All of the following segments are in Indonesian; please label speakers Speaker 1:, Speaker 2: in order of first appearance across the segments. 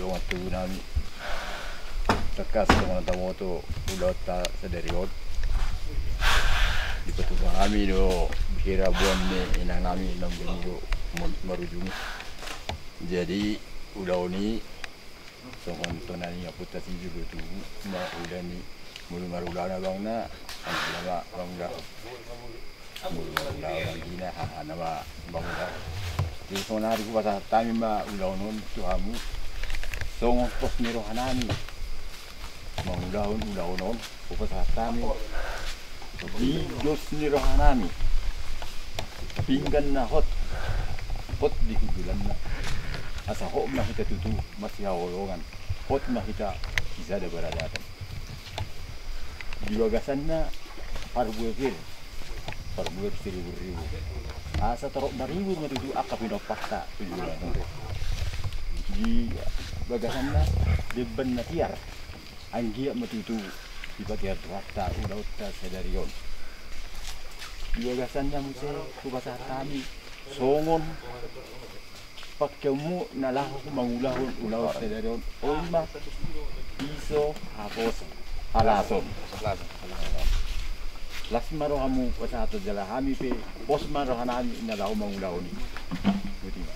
Speaker 1: doon tu nami takas dengan tamu tu udah tak sederiot di petu kami do kira buan ni inang nami enam minggu merujung jadi udah ni soal tonani aputa si juga tu udah ni mulu marulana bang na lama bang dah mulu marulana gina nama bang dah di sana hari ku pasal kami ma udah non tu kamu song pos ni rohanani mangudahon udah-unon pasal kami di dos ni rohanani pinggan na hot di kubulan na asa hot na kita tutu masih hawolongan hot na kita bisa ada beradatan di bagasan na parbuir 1.000 asa terok baribu matutu akapin fakta tujuan di bagasan na di ben tiar anggia matutu di bagian fakta udah sedarion di bagasannya mungkin kubasa kami songon pakemu nalah mangulahun ulah sedarion olma iso hapos halason lasmaro hamu pasato jala hami pe posmaro hanami nalah mangulahun betul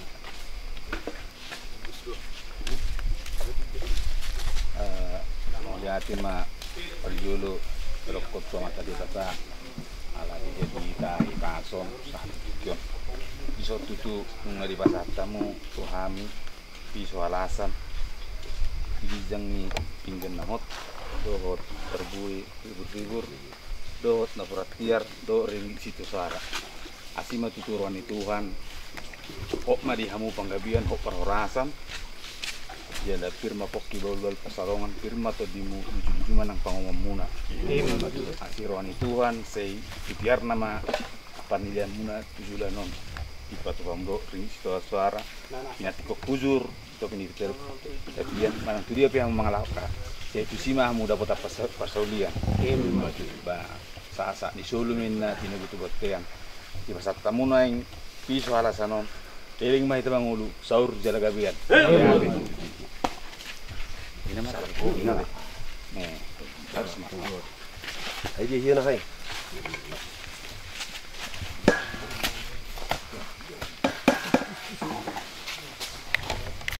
Speaker 2: lihatin mah perjulu rokok sama tadi kata ala jadi tahi pason sakit iso tutu ngari pasat tamu tuhami piso alasan dijang ni pinggan nahot dohot terbui libur dohot na perhatiar do ring situ suara asima tuturuan Tuhan hok ma dihamu panggabian hok perhorasan jala firma pokki bol pasalongan firma to dimu cuma nang pangomong muna asiroan Tuhan sei biar nama panilian muna tujulan non ipatu pamdo ring situ suara pinati kok kuzur to pinir ter tapian manang tudia yang mengalahkan yaitu sima muda dapat pasaulian ba sasa di solumin na tinagutu batkean di pasat tamu naing piso alasanon eling mai tabang ulu saur jala gabian ini mah salah ini harus mah
Speaker 3: ai dia hian hai